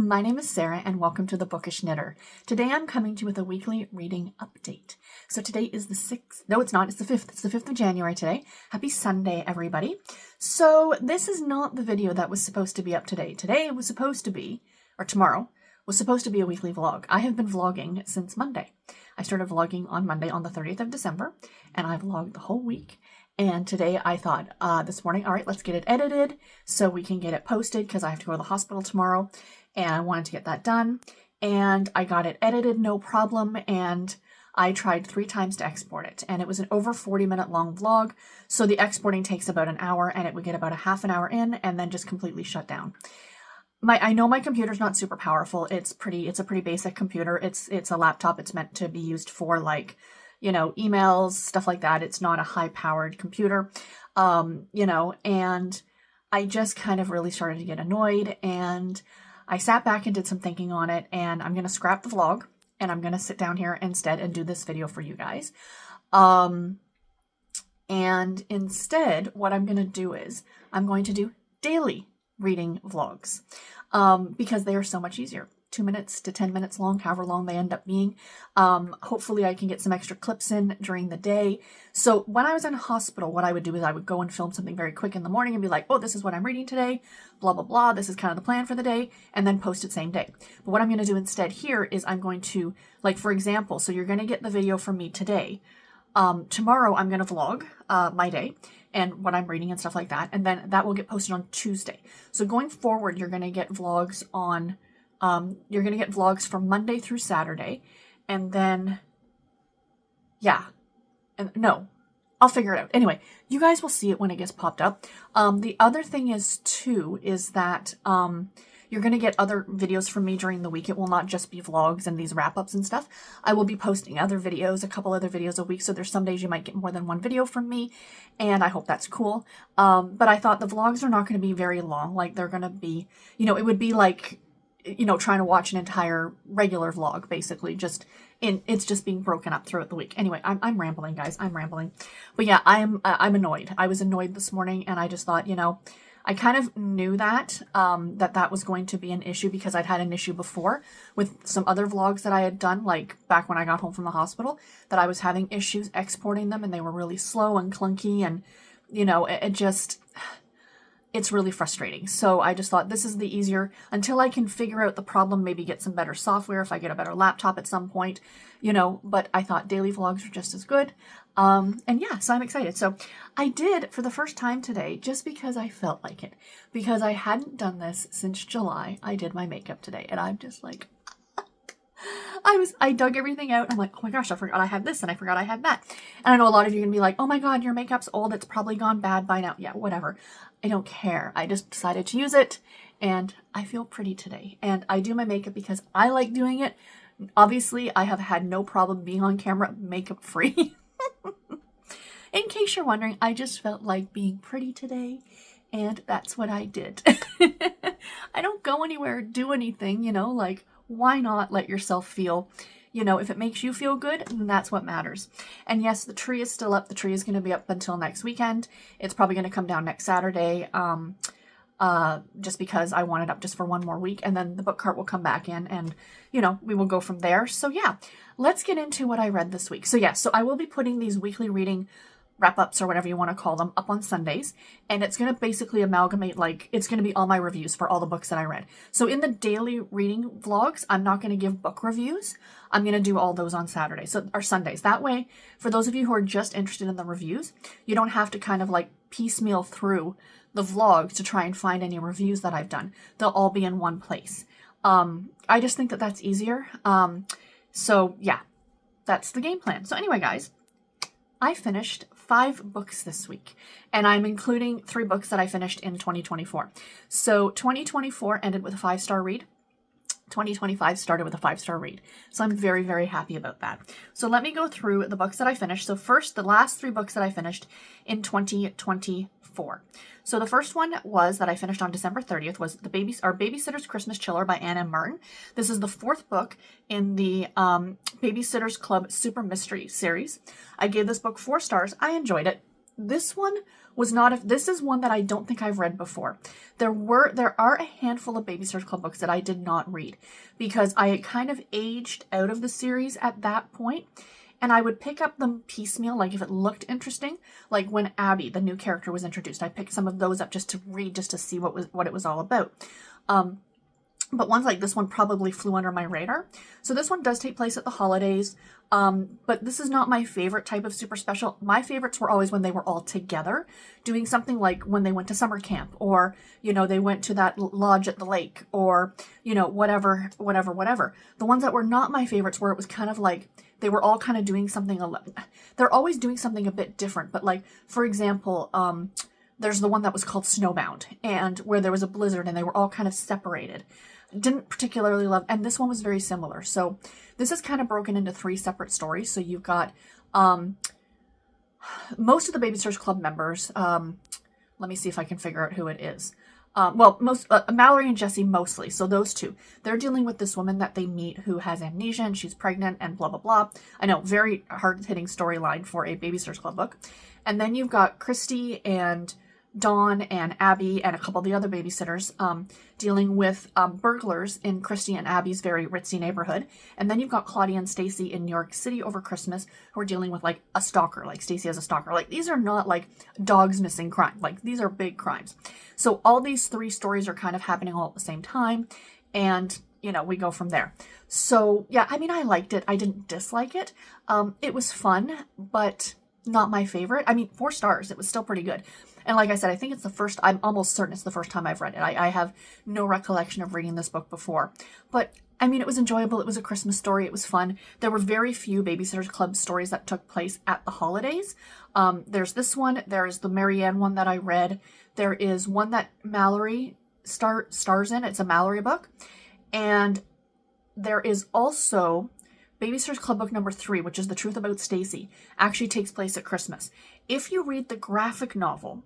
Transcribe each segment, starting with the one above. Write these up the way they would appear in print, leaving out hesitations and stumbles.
My name is Sarah and welcome to the Bookish Knitter. Today I'm coming to you with a weekly reading update. So today is the 6th, no it's not, it's the 5th. It's the 5th of January today. Happy Sunday, everybody. So this is not the video that was supposed to be up today. Today was supposed to be, or tomorrow, was supposed to be a weekly vlog. I have been vlogging since Monday. I started vlogging on Monday on the 30th of December and I vlogged the whole week. And today I thought, this morning, all right, let's get it edited so we can get it posted because I have to go to the hospital tomorrow and I wanted to get that done. And I got it edited, no problem. And I tried 3 times to export it and it was an over 40-minute long vlog. So the exporting takes about an hour and it would get about a half an hour in and then just completely shut down. I know my computer's not super powerful. It's a pretty basic computer. It's a laptop. It's meant to be used for like, you know, emails, stuff like that. It's not a high-powered computer, you know, and I just kind of really started to get annoyed and I sat back and did some thinking on it and I'm going to scrap the vlog and I'm going to sit down here instead and do this video for you guys. And instead, what I'm going to do is I'm going to do daily reading vlogs because they are so much easier. 2 minutes to 10 minutes long, however long they end up being. Hopefully I can get some extra clips in during the day. So when I was in hospital, what I would do is I would go and film something very quick in the morning and be like, oh, this is what I'm reading today, blah, blah, blah. This is kind of the plan for the day, and then post it same day. But what I'm going to do instead here is I'm going to, like, for example, so you're going to get the video from me today. Tomorrow I'm going to vlog my day and what I'm reading and stuff like that. And then that will get posted on Tuesday. So going forward, you're going to get vlogs on you're going to get vlogs from Monday through Saturday, and then, yeah, and no, I'll figure it out. Anyway, you guys will see it when it gets popped up. The other thing is too, is that, you're going to get other videos from me during the week. It will not just be vlogs and these wrap-ups and stuff. I will be posting other videos, a couple other videos a week. So there's some days you might get more than one video from me, and I hope that's cool. But I thought the vlogs are not going to be very long. Like, they're going to be, you know, it would be like, you know, trying to watch an entire regular vlog, basically. It's just being broken up throughout the week. Anyway, I'm rambling, guys. I'm rambling. But yeah, I'm annoyed. I was annoyed this morning, and I just thought, you know, I kind of knew that, that was going to be an issue because I'd had an issue before with some other vlogs that I had done, like back when I got home from the hospital, that I was having issues exporting them, and they were really slow and clunky, and, you know, it's really frustrating. So I just thought this is the easier, until I can figure out the problem, maybe get some better software if I get a better laptop at some point, you know, but I thought daily vlogs are just as good. And yeah, so I'm excited. So I did for the first time today, just because I felt like it, because I hadn't done this since July. I did my makeup today and I'm just like, I dug everything out. I'm like, oh my gosh, I forgot I had this and I forgot I had that. And I know a lot of you are going to be like, oh my God, your makeup's old. It's probably gone bad by now. Yeah, whatever. I don't care. I just decided to use it and I feel pretty today. And I do my makeup because I like doing it. Obviously, I have had no problem being on camera makeup free. In case you're wondering, I just felt like being pretty today and that's what I did. I don't go anywhere or do anything, you know, like, why not let yourself feel, you know, if it makes you feel good, then that's what matters. And yes, the tree is still up. The tree is going to be up until next weekend. It's probably going to come down next Saturday, just because I want it up just for one more week. And then the book cart will come back in and, you know, we will go from there. So yeah, let's get into what I read this week. So yeah, so I will be putting these weekly reading wrap-ups or whatever you want to call them up on Sundays, and it's going to basically amalgamate, like, it's going to be all my reviews for all the books that I read. So in the daily reading vlogs, I'm not going to give book reviews. I'm going to do all those on Saturdays, or Sundays. That way, for those of you who are just interested in the reviews, you don't have to kind of like piecemeal through the vlogs to try and find any reviews that I've done. They'll all be in one place. I just think that that's easier. So yeah, that's the game plan. So anyway, guys, I finished 5 books this week, and I'm including 3 books that I finished in 2024. So 2024 ended with a 5-star read. 2025 started with a 5-star read. So I'm very, very happy about that. So let me go through the books that I finished. So first, the last 3 books that I finished in 2024. So the first one was that I finished on December 30th was Babysitters Christmas Chiller by Anna Martin. This is the 4th book in the Babysitters Club Super Mystery series. I gave this book 4 stars. I enjoyed it. This one was not this is one that I don't think I've read before. There are a handful of Babysitters Club books that I did not read because I had kind of aged out of the series at that point, and I would pick up them piecemeal, like if it looked interesting. Like when Abby, the new character, was introduced, I picked some of those up just to read, just to see what it was all about. But ones like this one probably flew under my radar. So this one does take place at the holidays. But this is not my favorite type of super special. My favorites were always when they were all together doing something, like when they went to summer camp, or, they went to that lodge at the lake, or, whatever. The ones that were not my favorites were, it was kind of like they were all kind of doing something. They're always doing something a bit different. But like, for example, there's the one that was called Snowbound, and where there was a blizzard and they were all kind of separated. Didn't particularly love, and this one was very similar. So this is kind of broken into 3 separate stories. So you've got most of the Babysitters Club members. Let me see if I can figure out who it is. Most Mallory and Jesse mostly. So those two, they're dealing with this woman that they meet who has amnesia and she's pregnant and blah blah blah. I know, very hard-hitting storyline for a Babysitters Club book. And then you've got Christy and Dawn and Abby and a couple of the other babysitters dealing with burglars in Christy and Abby's very ritzy neighborhood. And then you've got Claudia and Stacy in New York City over Christmas, who are dealing with like a stalker, like Stacy has a stalker. Like, these are not like dogs missing crime. Like, these are big crimes. So all these 3 stories are kind of happening all at the same time. And, we go from there. So yeah, I mean, I liked it. I didn't dislike it. It was fun, but not my favorite. I mean, 4 stars. It was still pretty good. And like I said, I think I'm almost certain it's the first time I've read it. I have no recollection of reading this book before. But, I mean, it was enjoyable. It was a Christmas story. It was fun. There were very few Babysitters Club stories that took place at the holidays. There's this one. There's the Marianne one that I read. There is one that Mallory stars in. It's a Mallory book. And there is also Babysitters Club book number 3, which is The Truth About Stacy, actually takes place at Christmas. If you read the graphic novel,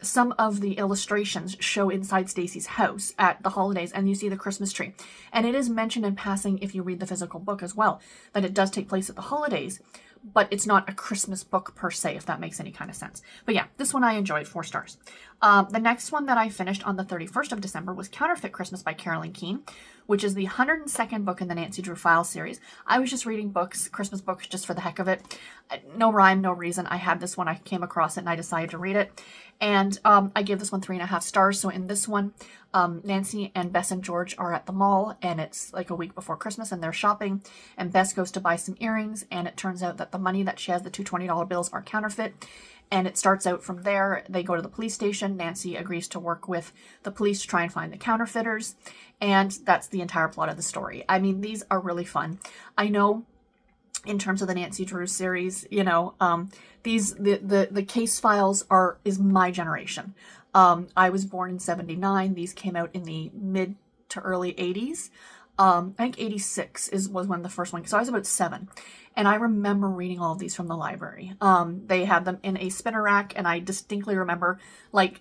some of the illustrations show inside Stacy's house at the holidays, and you see the Christmas tree. And it is mentioned in passing, if you read the physical book as well, that it does take place at the holidays, but it's not a Christmas book per se, if that makes any kind of sense. But yeah, this one I enjoyed, 4 stars. The next one that I finished on the 31st of December was Counterfeit Christmas by Carolyn Keene, which is the 102nd book in the Nancy Drew Files series. I was just reading books, Christmas books, just for the heck of it. No rhyme, no reason. I had this one, I came across it, and I decided to read it. And I gave this one 3.5 stars. So in this one, Nancy and Bess and George are at the mall, and it's like a week before Christmas, and they're shopping, and Bess goes to buy some earrings, and it turns out that the money that she has, the 2 $20 bills, are counterfeit. And it starts out from there. They go to the police station. Nancy agrees to work with the police to try and find the counterfeiters. And that's the entire plot of the story. I mean, these are really fun. I know in terms of the Nancy Drew series, the case files is my generation. I was born in 79. These came out in the mid to early 80s. I think 86 was when the first one, so I was about 7. And I remember reading all of these from the library. They had them in a spinner rack, and I distinctly remember,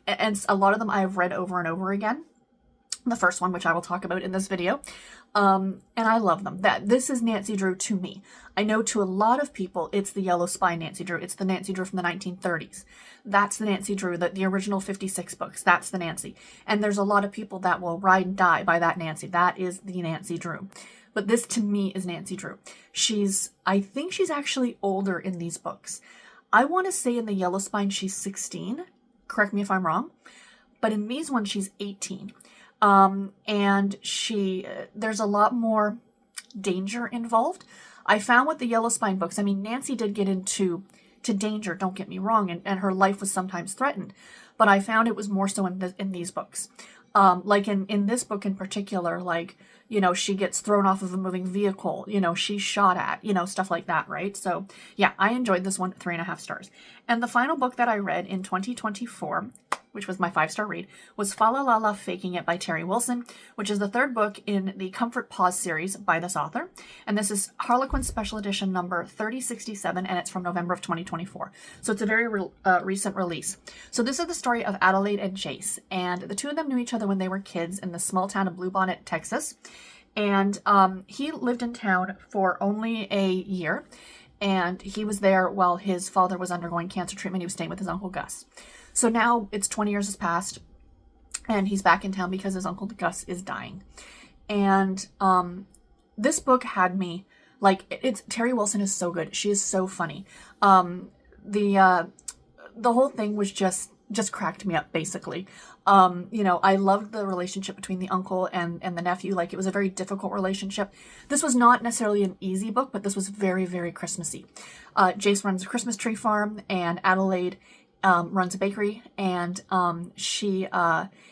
and a lot of them I've read over and over again. The first one, which I will talk about in this video. And I love them. This is Nancy Drew to me. I know to a lot of people, it's the Yellow Spine Nancy Drew. It's the Nancy Drew from the 1930s. That's the Nancy Drew, the original 56 books. That's the Nancy. And there's a lot of people that will ride and die by that Nancy. That is the Nancy Drew. But this to me is Nancy Drew. I think she's actually older in these books. I want to say in the Yellow Spine she's 16. Correct me if I'm wrong. But in these ones she's 18. And there's a lot more danger involved. I found with the Yellow Spine books, I mean, Nancy did get into danger, don't get me wrong, and her life was sometimes threatened, but I found it was more so in these books. Like in this book in particular, she gets thrown off of a moving vehicle, she's shot at, stuff like that, right? So yeah, I enjoyed this one, 3.5 stars. And the final book that I read in 2024, which was my 5-star read, was Fa La La La Faking It by Terry Wilson, which is the 3rd book in the Comfort Pause series by this author. And this is Harlequin Special Edition number 3067, and it's from November of 2024. So it's a very recent release. So this is the story of Adelaide and Jace, and the 2 of them knew each other when they were kids in the small town of Bluebonnet, Texas. And he lived in town for only a year. and he was there while his father was undergoing cancer treatment. He was staying with his Uncle Gus. So now it's 20 years has passed, and he's back in town because his Uncle Gus is dying. And this book had me, like, it's Terry Wilson is so good. She is so funny. The whole thing was just cracked me up, basically. I loved the relationship between the uncle and the nephew. Like, it was a very difficult relationship. This was not necessarily an easy book, but this was very, very Christmassy. Jace runs a Christmas tree farm, and Adelaide runs a bakery, and she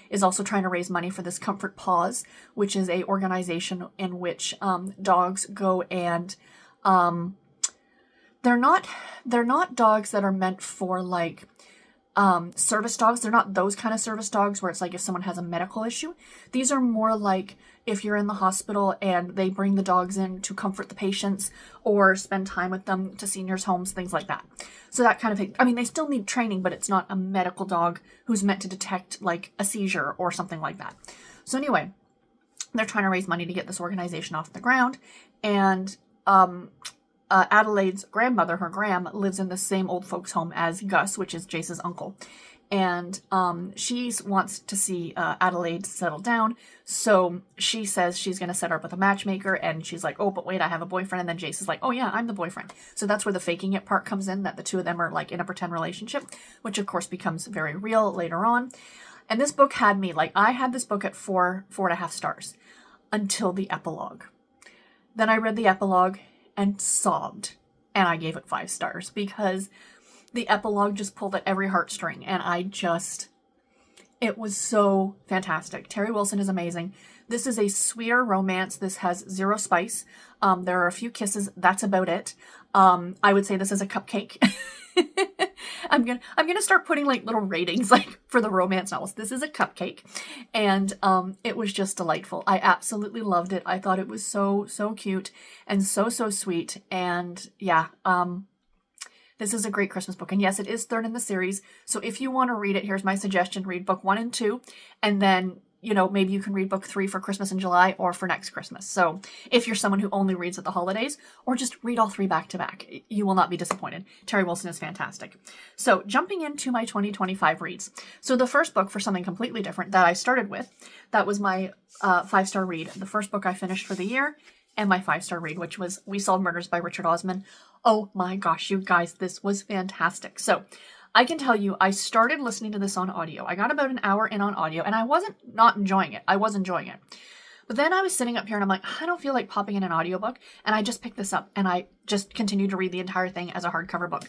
is also trying to raise money for this Comfort Paws, which is a organization in which dogs go and they're not dogs that are meant for, like, service dogs. They're not those kind of service dogs where it's like if someone has a medical issue. These are more like if you're in the hospital and they bring the dogs in to comfort the patients or spend time with them, to seniors' homes, things like that. So that kind of thing. I mean, they still need training, but it's not a medical dog who's meant to detect, like, a seizure or something like that. So anyway, they're trying to raise money to get this organization off the ground, and Adelaide's grandmother, her Gram, lives in the same old folks home as Gus, which is Jace's uncle. And she wants to see Adelaide settle down. So she says she's going to set her up with a matchmaker. And she's like, oh, but wait, I have a boyfriend. And then Jace is like, oh, yeah, I'm the boyfriend. So that's where the faking it part comes in, that the two of them are, like, in a pretend relationship, which, of course, becomes very real later on. And this book had me, like, I had this book at 4.5 stars until the epilogue. Then I read the epilogue and sobbed, and I gave it 5 stars because the epilogue just pulled at every heartstring, and it was so fantastic. Terry Wilson is amazing. This is a sweeter romance. This has 0 spice. There are a few kisses. That's about it. I would say this is a cupcake. I'm gonna start putting, like, little ratings, like, for the romance novels. This is a cupcake, and it was just delightful. I absolutely loved it. I thought it was so cute and so sweet, and yeah, this is a great Christmas book. And yes, it is 3rd in the series. So if you want to read it, here's my suggestion: read book 1 and 2, and then, maybe you can read book 3 for Christmas in July or for next Christmas. So if you're someone who only reads at the holidays, or just read all 3 back to back, you will not be disappointed. Terry Wilson is fantastic. So jumping into my 2025 reads. So the first book, for something completely different, that I started with, that was my 5-star read. The first book I finished for the year, and my 5-star read, which was We Solved Murders by Richard Osman. Oh my gosh, you guys, this was fantastic. So I can tell you, I started listening to this on audio. I got about an hour in on audio, and I wasn't not enjoying it. I was enjoying it. But then I was sitting up here, and I'm like, I don't feel like popping in an audiobook. And I just picked this up, and I just continued to read the entire thing as a hardcover book.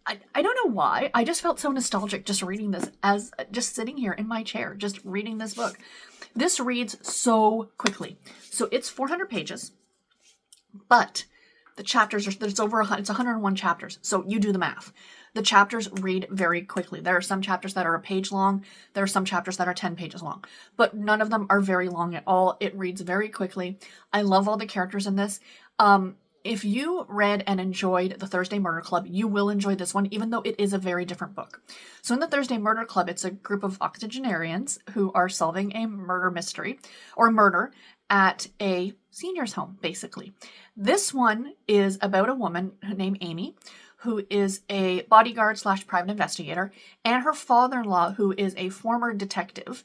I don't know why. I just felt so nostalgic just reading this, as just sitting here in my chair, just reading this book. This reads so quickly. So it's 400 pages, but the chapters are, it's 101 chapters. So you do the math. The chapters read very quickly. There are some chapters that are a page long. There are some chapters that are 10 pages long, but none of them are very long at all. It reads very quickly. I love all the characters in this. If you read and enjoyed The Thursday Murder Club, you will enjoy this one, even though it is a very different book. So in The Thursday Murder Club, it's a group of octogenarians who are solving a murder mystery, or murder, at a senior's home, basically. This one is about a woman named Amy, who is a bodyguard / private investigator, and her father-in-law, who is a former detective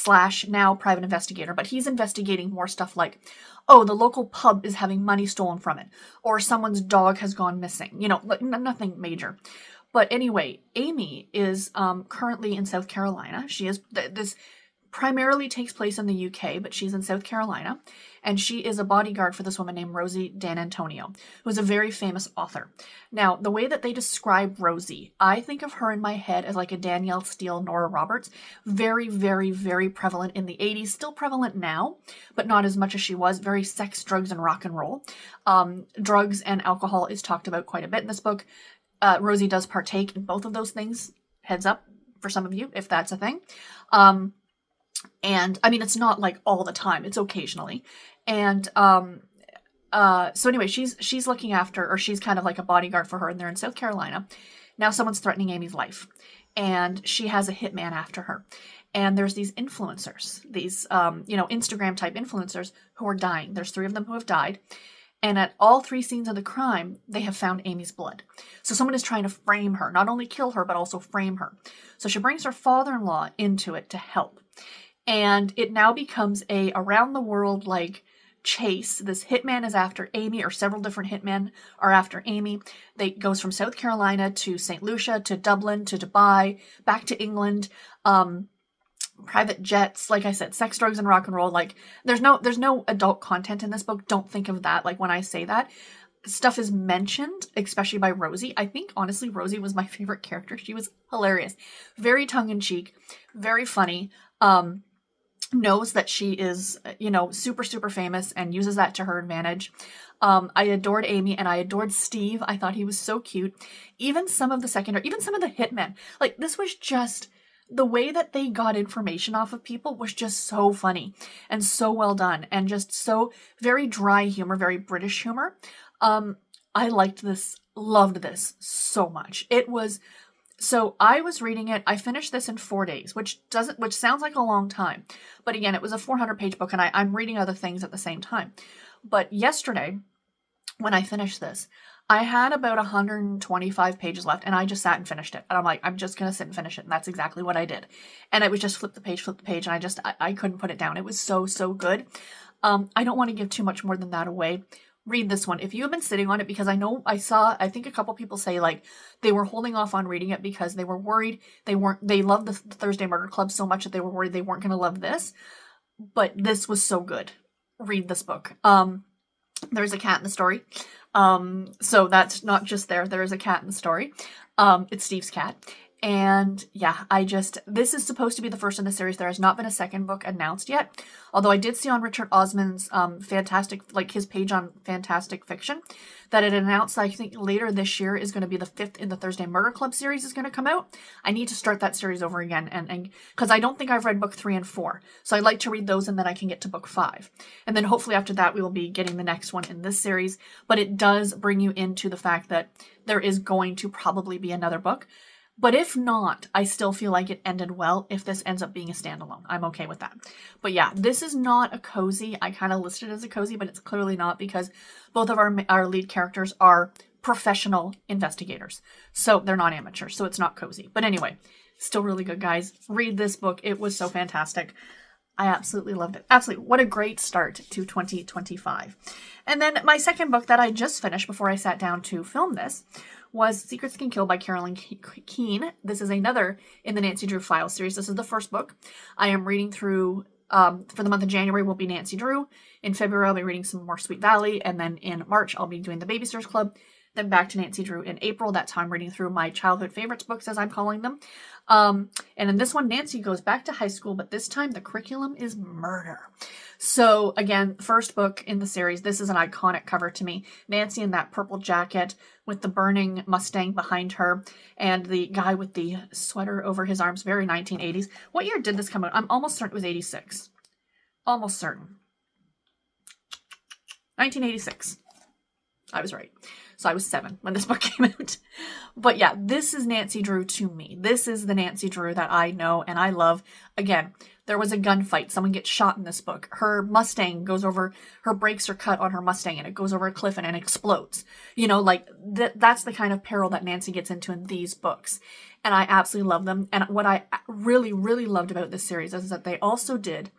/ now private investigator, but he's investigating more stuff like, oh, the local pub is having money stolen from it, or someone's dog has gone missing, nothing major. But anyway, Amy is currently in South Carolina. She is, this primarily takes place in the UK, but she's in South Carolina, and she is a bodyguard for this woman named Rosie D'Antonio, who is a very famous author. Now, the way that they describe Rosie, I think of her in my head as like a Danielle Steele, Nora Roberts. Very, very, very prevalent in the 80s, still prevalent now, but not as much as she was. Very sex, drugs, and rock and roll. Drugs and alcohol is talked about quite a bit in this book. Rosie does partake in both of those things. Heads up for some of you, if that's a thing. And I mean, it's not like all the time, it's occasionally. And so anyway, she's looking after, or she's kind of like a bodyguard for her, and they're in South Carolina. Now someone's threatening Amy's life, and she has a hitman after her. And there's these influencers, these Instagram type influencers who are dying. There's 3 of them who have died. And at all 3 scenes of the crime, they have found Amy's blood. So someone is trying to frame her, not only kill her, but also frame her. So she brings her father-in-law into it to help. And it now becomes a around the world like chase. This hitman is after Amy, or several different hitmen are after Amy. They goes from South Carolina to St. Lucia to Dublin to Dubai, back to England. Private jets, like I said, sex, drugs, and rock and roll. Like there's no adult content in this book. Don't think of that. Like when I say that, stuff is mentioned, especially by Rosie. I think honestly Rosie was my favorite character. She was hilarious, very tongue-in-cheek, very funny. Knows that she is, super, super famous and uses that to her advantage. I adored Amy and I adored Steve. I thought he was so cute. Even some of the hitmen. Like, this was just, the way that they got information off of people was just so funny and so well done and just so very dry humor, very British humor. I liked this, loved this so much. So I was reading it. I finished this in 4 days, which sounds like a long time. But again, it was a 400-page book and I'm reading other things at the same time. But yesterday, when I finished this, I had about 125 pages left and I just sat and finished it. And I'm like, I'm just going to sit and finish it. And that's exactly what I did. And it was just flip the page. And I couldn't put it down. It was so, so good. I don't want to give too much more than that away. Read this one. If you have been sitting on it, because I think a couple people say like they were holding off on reading it because they were worried they loved the Thursday Murder Club so much that they were worried they weren't going to love this. But this was so good. Read this book. There's a cat in the story. So that's not just there is a cat in the story. It's Steve's cat. And yeah, this is supposed to be the first in the series. There has not been a second book announced yet. Although I did see on Richard Osman's his page on Fantastic Fiction, that it announced, I think later this year is going to be the 5th in the Thursday Murder Club series is going to come out. I need to start that series over again. And because I don't think I've read book 3 and 4. So I'd like to read those and then I can get to book 5. And then hopefully after that, we will be getting the next one in this series. But it does bring you into the fact that there is going to probably be another book. But if not, I still feel like it ended well if this ends up being a standalone. I'm okay with that. But yeah, this is not a cozy. I kind of listed it as a cozy, but it's clearly not because both of our lead characters are professional investigators. So they're not amateurs, so it's not cozy. But anyway, still really good, guys. Read this book. It was so fantastic. I absolutely loved it. Absolutely. What a great start to 2025. And then my second book that I just finished before I sat down to film this was Secrets Can Kill by Carolyn Keene. This is another in the Nancy Drew Files series. This is the first book. I am reading through, for the month of January will be Nancy Drew. In February, I'll be reading some more Sweet Valley. And then in March, I'll be doing the Babysitters Club. Then back to Nancy Drew in April. That's how I'm reading through my childhood favorites books, as I'm calling them. And in this one, Nancy goes back to high school, but this time the curriculum is murder. So again, first book in the series. This is an iconic cover to me. Nancy in that purple jacket with the burning Mustang behind her and the guy with the sweater over his arms. Very 1980s. What year did this come out? I'm almost certain it was 86. Almost certain. 1986. I was right. So I was 7 when this book came out. But yeah, this is Nancy Drew to me. This is the Nancy Drew that I know and I love. Again, there was a gunfight. Someone gets shot in this book. Her Mustang goes over, her brakes are cut on her Mustang and it goes over a cliff and it explodes. That's the kind of peril that Nancy gets into in these books. And I absolutely love them. And what I really, really loved about this series is that they also did,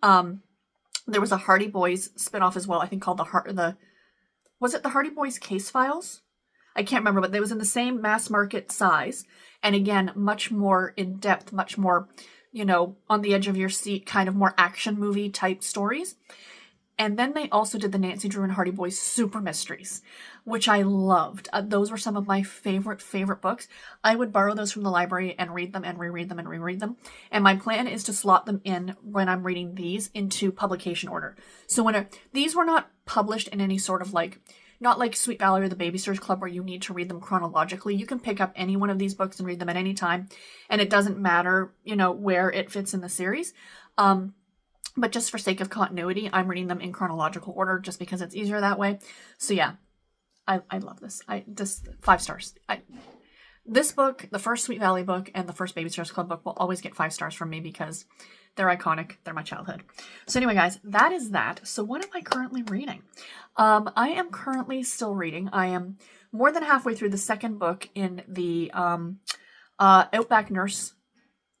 there was a Hardy Boys spinoff as well, I think called was it the Hardy Boys Case Files? I can't remember, but it was in the same mass market size. And again, much more in depth, much more, on the edge of your seat, kind of more action movie type stories. And then they also did the Nancy Drew and Hardy Boys Super Mysteries, which I loved. Those were some of my favorite books. I would borrow those from the library and read them and reread them and reread them. And my plan is to slot them in when I'm reading these into publication order. So these were not published in any sort of not like Sweet Valley or the Babysitters Club where you need to read them chronologically. You can pick up any one of these books and read them at any time. And it doesn't matter, where it fits in the series. But just for sake of continuity, I'm reading them in chronological order just because it's easier that way. So yeah, I love this. Just 5 stars. This book, the first Sweet Valley book and the first Babysitters Club book will always get 5 stars from me because They're iconic. They're my childhood. So anyway, guys, that is that. So what am I currently reading? I am currently still reading. I am more than halfway through the second book in the Outback Nurse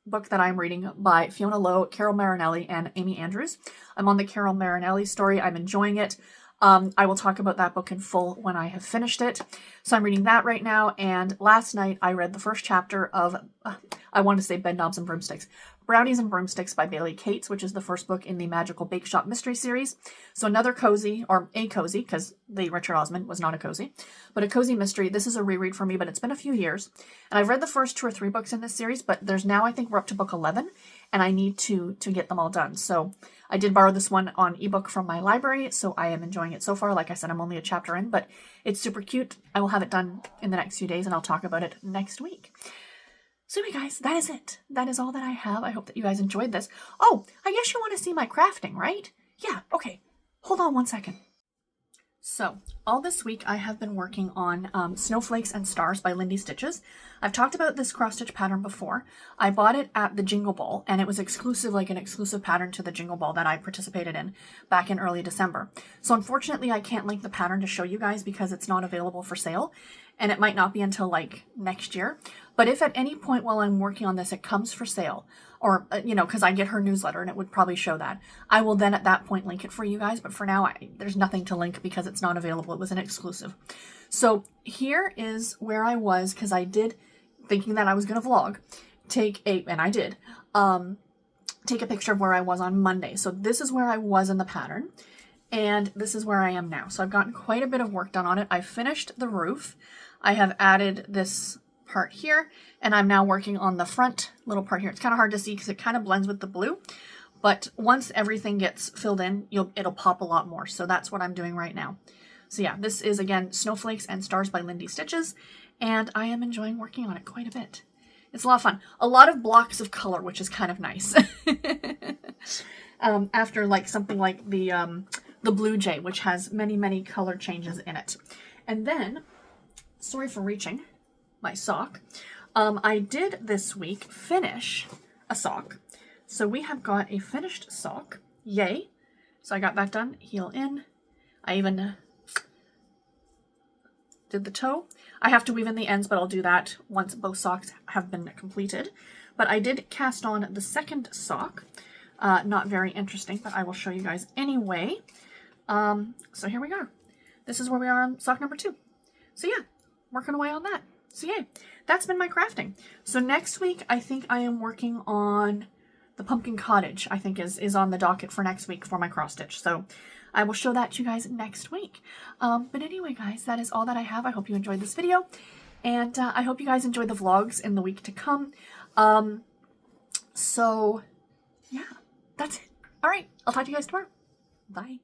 book that I'm reading by Fiona Lowe, Carol Marinelli, and Amy Andrews. I'm on the Carol Marinelli story. I'm enjoying it. I will talk about that book in full when I have finished it. So I'm reading that right now, and last night I read the first chapter of, I want to say Bed Knobs and Broomsticks, Brownies and Broomsticks by Bailey Cates, which is the first book in the Magical Bake Shop Mystery Series. So another cozy, or a cozy, because the Richard Osman was not a cozy, but a cozy mystery. This is a reread for me, but it's been a few years. And I've read the first 2 or 3 books in this series, but there's now, I think we're up to book 11, and I need to get them all done. So I did borrow this one on ebook from my library, so I am enjoying it so far. Like I said, I'm only a chapter in, but it's super cute. I will have it done in the next few days, and I'll talk about it next week. So anyway, guys, that is it. That is all that I have. I hope that you guys enjoyed this. Oh, I guess you want to see my crafting, right? Yeah, okay. Hold on one second. So, all this week I have been working on Snowflakes and Stars by Lindy Stitches. I've talked about this cross-stitch pattern before. I bought it at the Jingle Ball, and it was exclusive, like an exclusive pattern to the Jingle Ball that I participated in back in early December. So unfortunately, I can't link the pattern to show you guys because it's not available for sale, and it might not be until like next year. But if at any point while I'm working on this, it comes for sale, or, you know, because I get her newsletter and it would probably show that, I will then at that point link it for you guys. But for now, there's nothing to link because it's not available. It was an exclusive. So here is where I was, because I did, thinking that I was going to vlog, and I did, take a picture of where I was on Monday. So this is where I was in the pattern, and this is where I am now. So I've gotten quite a bit of work done on it. I finished the roof. I have added this part here, and I'm now working on the front little part here. It's kind of hard to see because it kind of blends with the blue, but once everything gets filled in, it'll pop a lot more. So that's what I'm doing right now. So yeah, this is again Snowflakes and Stars by Lindy Stitches, and I am enjoying working on it quite a bit. It's a lot of fun. A lot of blocks of color, which is kind of nice. After like something like the Blue Jay, which has many, many color changes in it. And then, sorry for reaching my sock. I did this week finish a sock. So we have got a finished sock. Yay. So I got that done. Heel in. I even did the toe. I have to weave in the ends, but I'll do that once both socks have been completed. But I did cast on the second sock. Not very interesting, but I will show you guys anyway. So here we are. This is where we are on sock number 2. So yeah, working away on that. So yeah, that's been my crafting. So next week, I think I am working on the Pumpkin Cottage, I think is on the docket for next week for my cross stitch. So I will show that to you guys next week. But anyway, guys, that is all that I have. I hope you enjoyed this video, and I hope you guys enjoy the vlogs in the week to come. So yeah, that's it. All right, I'll talk to you guys tomorrow. Bye.